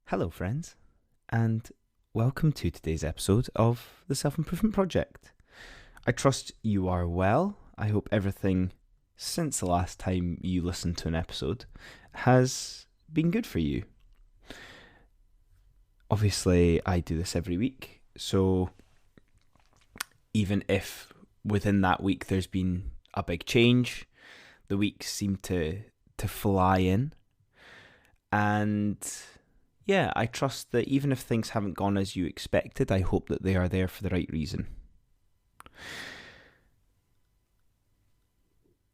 Hello, friends, and welcome to today's episode of the Self Improvement Project. I trust you are well. I hope everything since the last time you listened to an episode has been good for you. Obviously, I do this every week, so even if within that week there's been a big change, the weeks seem to fly in, and yeah, I trust that even if things haven't gone as you expected, I hope that they are there for the right reason.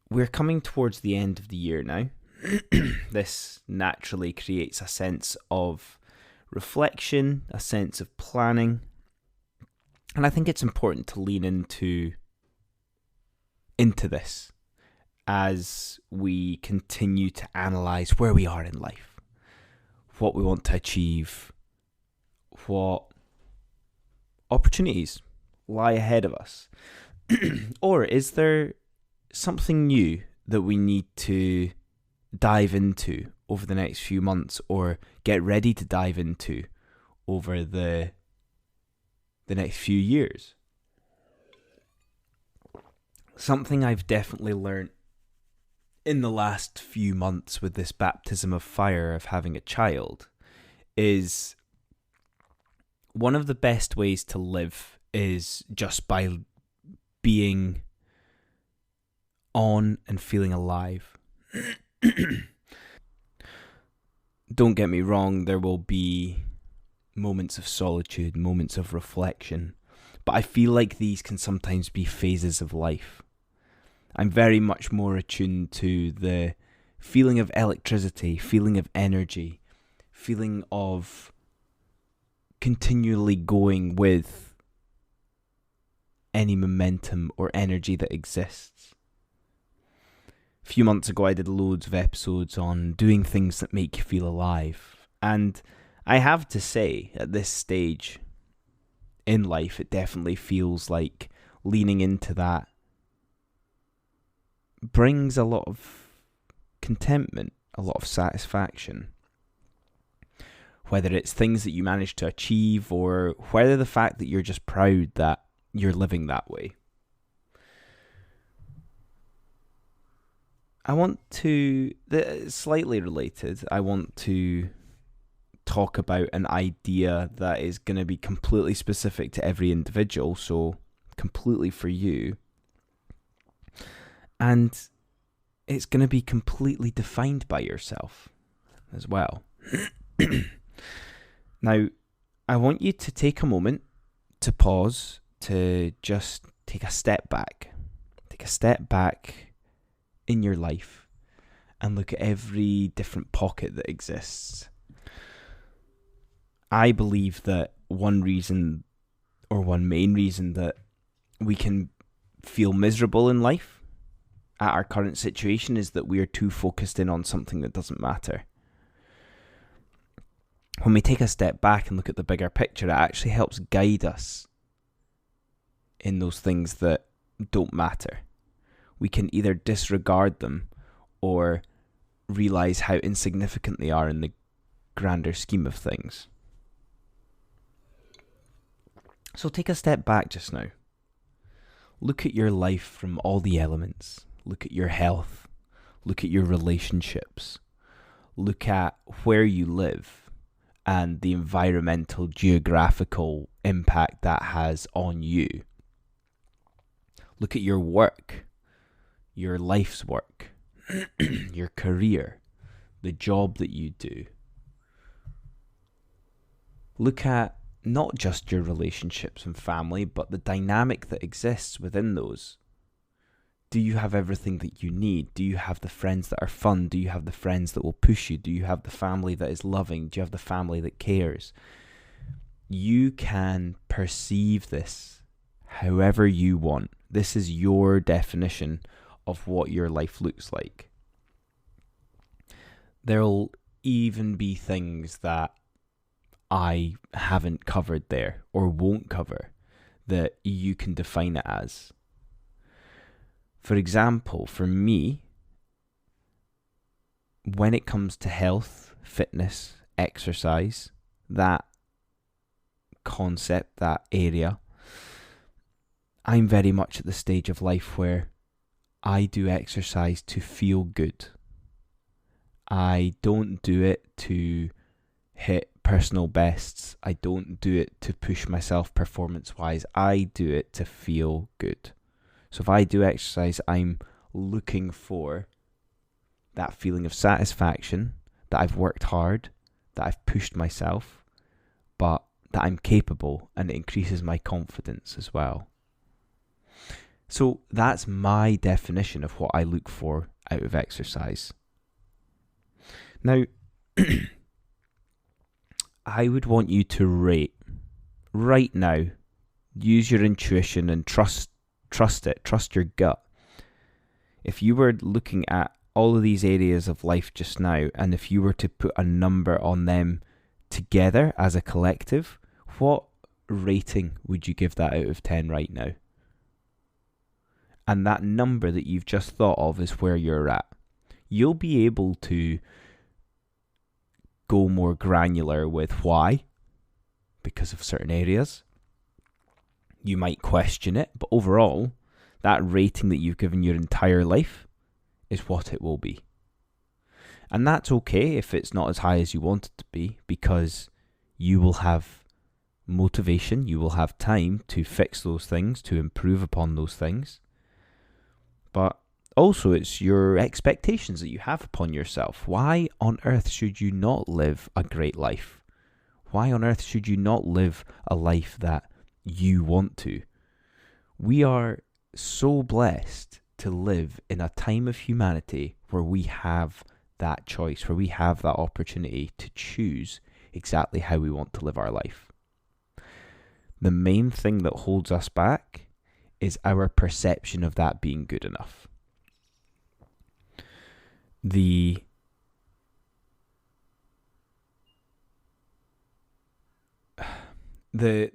We're coming towards the end of the year now. This naturally creates a sense of reflection, a sense of planning, and I think it's important to lean into this as we continue to analyse where we are in life, what we want to achieve, what opportunities lie ahead of us. Or is there something new that we need to dive into over the next few months or get ready to dive into over the next few years? Something I've definitely learned in the last few months with this baptism of fire of having a child is one of the best ways to live is just by being on and feeling alive. Don't get me wrong, there will be moments of solitude, moments of reflection, but I feel like these can sometimes be phases of life. I'm very much more attuned to the feeling of electricity, feeling of energy, feeling of continually going with any momentum or energy that exists. A few months ago, I did loads of episodes on doing things that make you feel alive. And I have to say, at this stage in life, it definitely feels like leaning into that brings a lot of contentment, a lot of satisfaction. Whether it's things that you manage to achieve or whether the fact that you're just proud that you're living that way. I want to, slightly related, I want to talk about an idea that is going to be completely specific to every individual, so completely for you. And it's going to be completely defined by yourself as well. Now, I want you to take a moment to pause, to just take a step back. Take a step back in your life and look at every different pocket that exists. I believe that one reason, or one main reason, that we can feel miserable in life at our current situation is that we are too focused in on something that doesn't matter. When we take a step back and look at the bigger picture, it actually helps guide us in those things that don't matter. We can either disregard them or realize how insignificant they are in the grander scheme of things. So take a step back just now. Look at your life from all the elements. Look at your health. Look at your relationships. Look at where you live and the environmental, geographical impact that has on you. Look at your work, your life's work, your career, the job that you do. Look at not just your relationships and family, but the dynamic that exists within those. Do you have everything that you need? Do you have the friends that are fun? Do you have the friends that will push you? Do you have the family that is loving? Do you have the family that cares? You can perceive this however you want. This is your definition of what your life looks like. There'll even be things that I haven't covered there or won't cover that you can define it as. For example, for me, when it comes to health, fitness, exercise, that concept, that area, I'm very much at the stage of life where I do exercise to feel good. I don't do it to hit personal bests. I don't do it to push myself performance-wise. I do it to feel good. So if I do exercise, I'm looking for that feeling of satisfaction, that I've worked hard, that I've pushed myself, but that I'm capable, and it increases my confidence as well. So that's my definition of what I look for out of exercise. Now, I would want you to rate right now. Use your intuition and trust it. Trust your gut. If you were looking at all of these areas of life just now, and if you were to put a number on them together as a collective, what rating would you give that out of 10 right now? And that number that you've just thought of is where you're at. You'll be able to go more granular with why, because of certain areas. You might question it, but overall, that rating that you've given your entire life is what it will be. And that's okay if it's not as high as you want it to be, because you will have motivation, you will have time to fix those things, to improve upon those things. But also, it's your expectations that you have upon yourself. Why on earth should you not live a great life? Why on earth should you not live a life that you want to? We are so blessed to live in a time of humanity where we have that choice, where we have that opportunity to choose exactly how we want to live our life. The main thing that holds us back is our perception of that being good enough. The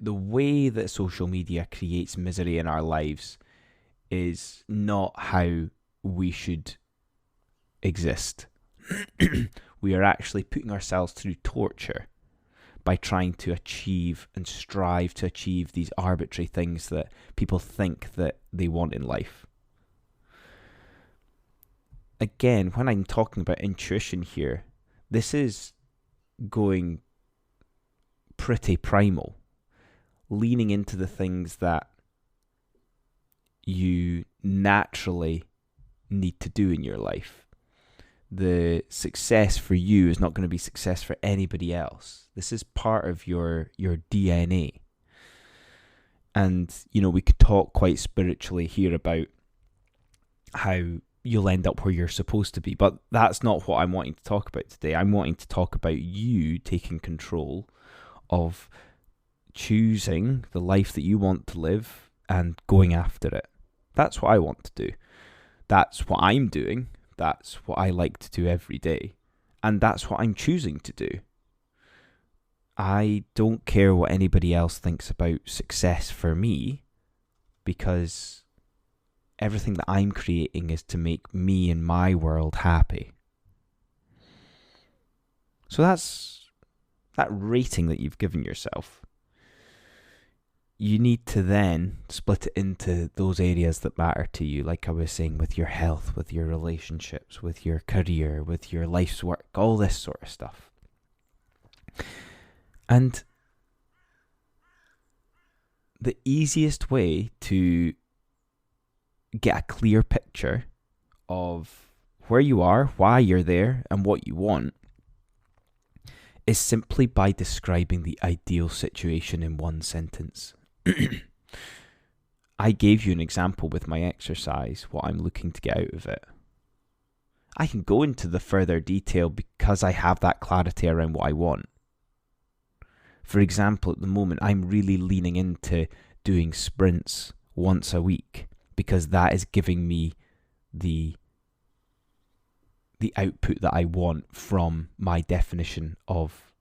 way that social media creates misery in our lives is not how we should exist. We are actually putting ourselves through torture by trying to achieve and strive to achieve these arbitrary things that people think that they want in life. Again, when I'm talking about intuition here, this is going pretty primal, leaning into the things that you naturally need to do in your life. The success for you is not going to be success for anybody else. This is part of your DNA. And, we could talk quite spiritually here about how you'll end up where you're supposed to be. But that's not what I'm wanting to talk about today. I'm wanting to talk about you taking control of choosing the life that you want to live and going after it. That's what I want to do. That's what I'm doing. That's what I like to do every day. And that's what I'm choosing to do. I don't care what anybody else thinks about success for me, because everything that I'm creating is to make me and my world happy. So that's that rating that you've given yourself. You need to then split it into those areas that matter to you, like I was saying, with your health, with your relationships, with your career, with your life's work, all this sort of stuff. And the easiest way to get a clear picture of where you are, why you're there, and what you want is simply by describing the ideal situation in one sentence. I gave you an example with my exercise, what I'm looking to get out of it. I can go into the further detail because I have that clarity around what I want. For example, at the moment, I'm really leaning into doing sprints once a week because that is giving me the output that I want from my definition of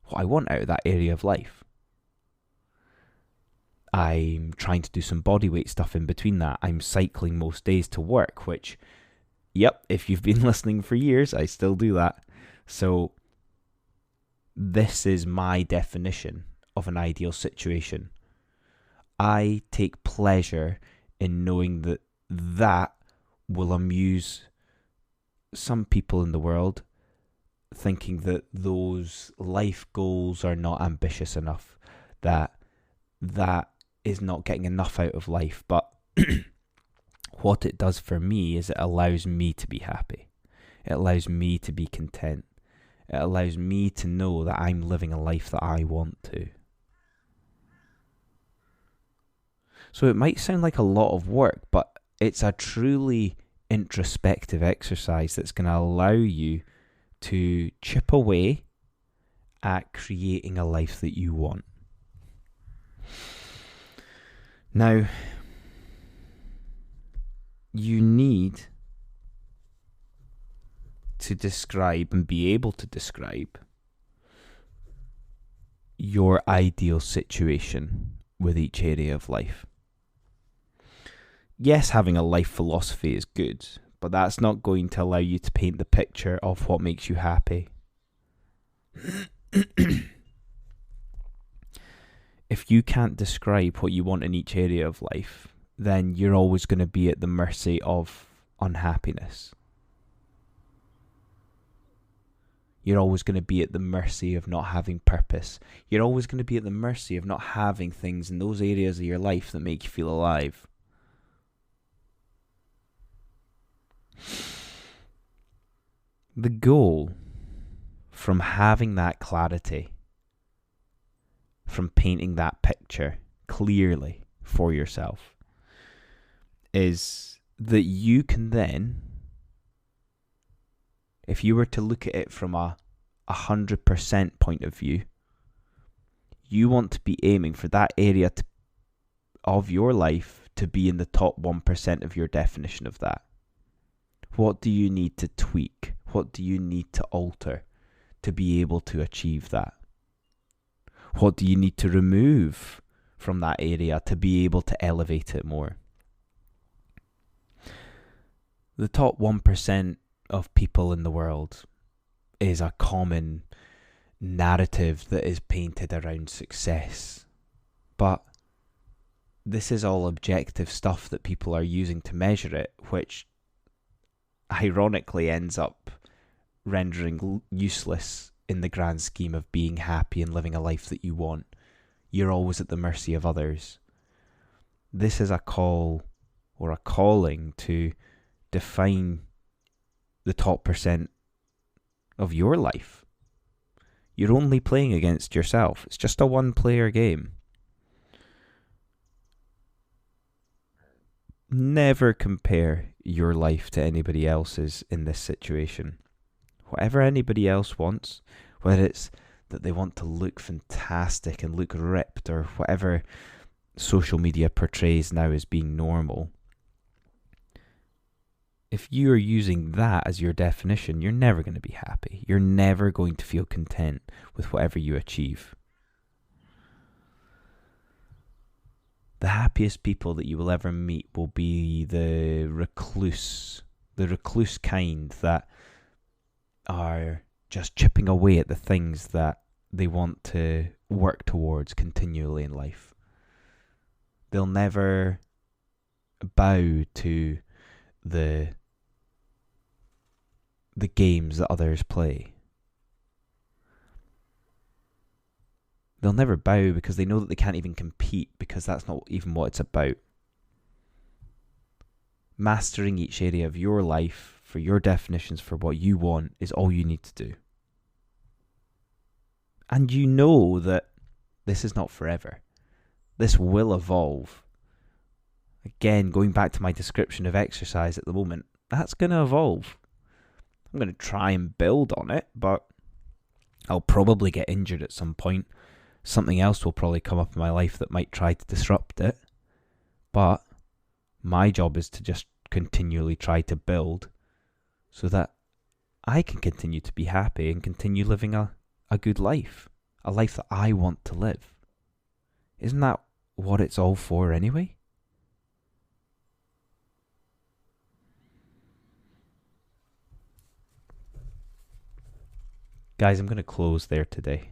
what I want out of that area of life. I'm trying to do some bodyweight stuff in between that. I'm cycling most days to work, which, yep, if you've been listening for years, I still do that. So this is my definition of an ideal situation. I take pleasure in knowing that that will amuse some people in the world, thinking that those life goals are not ambitious enough, that is not getting enough out of life. But what it does for me is it allows me to be happy. It allows me to be content. It allows me to know that I'm living a life that I want to. So it might sound like a lot of work, but it's a truly introspective exercise that's going to allow you to chip away at creating a life that you want. Now, you need to describe and be able to describe your ideal situation with each area of life. Yes, having a life philosophy is good, but that's not going to allow you to paint the picture of what makes you happy. If you can't describe what you want in each area of life, then you're always going to be at the mercy of unhappiness. You're always going to be at the mercy of not having purpose. You're always going to be at the mercy of not having things in those areas of your life that make you feel alive. The goal from having that clarity, from painting that picture clearly for yourself, is that you can then, if you were to look at it from a 100% point of view, you want to be aiming for that area of your life to be in the top 1% of your definition of that. What do you need to tweak? What do you need to alter to be able to achieve that? What do you need to remove from that area to be able to elevate it more? The top 1% of people in the world is a common narrative that is painted around success. But this is all objective stuff that people are using to measure it, which ironically ends up rendering useless in the grand scheme of being happy and living a life that you want. You're always at the mercy of others. This is a call or a calling to define the top % of your life. You're only playing against yourself. It's just a one-player game. Never compare your life to anybody else's in this situation. Whatever anybody else wants, whether it's that they want to look fantastic and look ripped, or whatever social media portrays now as being normal, if you are using that as your definition, you're never going to be happy. You're never going to feel content with whatever you achieve. The happiest people that you will ever meet will be the recluse kind that are just chipping away at the things that they want to work towards continually in life. They'll never bow to the games that others play. They'll never bow because they know that they can't even compete, because that's not even what it's about. Mastering each area of your life for your definitions for what you want is all you need to do. And you know that this is not forever. This will evolve. Again, going back to my description of exercise at the moment, that's going to evolve. I'm going to try and build on it, but I'll probably get injured at some point. Something else will probably come up in my life that might try to disrupt it. But my job is to just continually try to build so that I can continue to be happy and continue living a good life. A life that I want to live. Isn't that what it's all for anyway? Guys, I'm going to close there today.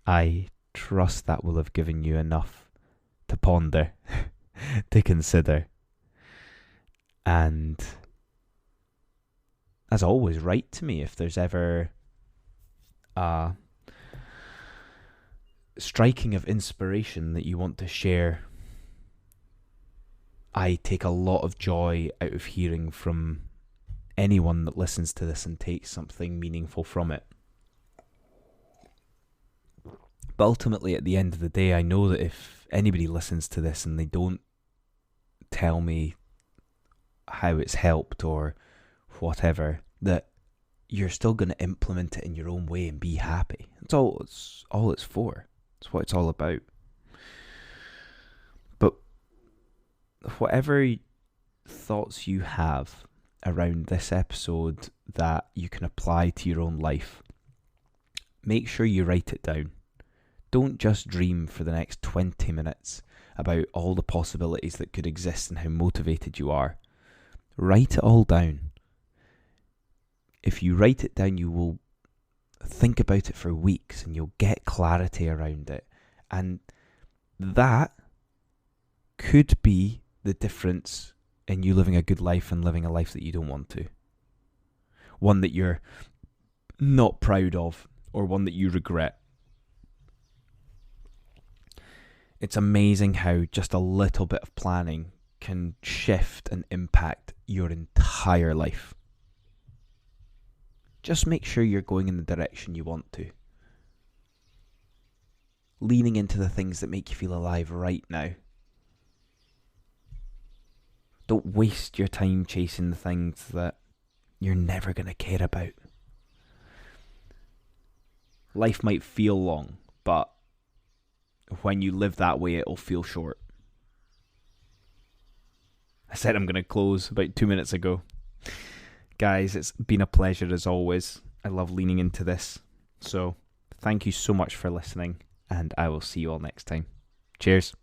I trust that will have given you enough to ponder, to consider. And as always, write to me if there's ever a striking of inspiration that you want to share. I take a lot of joy out of hearing from anyone that listens to this and takes something meaningful from it. But ultimately, at the end of the day, I know that if anybody listens to this and they don't tell me how it's helped or whatever, that you're still going to implement it in your own way and be happy. That's all it's for. It's what it's all about. But whatever thoughts you have around this episode that you can apply to your own life, make sure you write it down. Don't just dream for the next 20 minutes about all the possibilities that could exist and how motivated you are. Write it all down. If you write it down, you will think about it for weeks and you'll get clarity around it. And that could be the difference in you living a good life and living a life that you don't want to. One that you're not proud of or one that you regret. It's amazing how just a little bit of planning can shift and impact your entire life. Just make sure you're going in the direction you want to. Leaning into the things that make you feel alive right now. Don't waste your time chasing the things that you're never going to care about. Life might feel long, but when you live that way, it'll feel short. I said I'm going to close about 2 minutes ago. Guys, it's been a pleasure as always. I love leaning into this. So thank you so much for listening, and I will see you all next time. Cheers.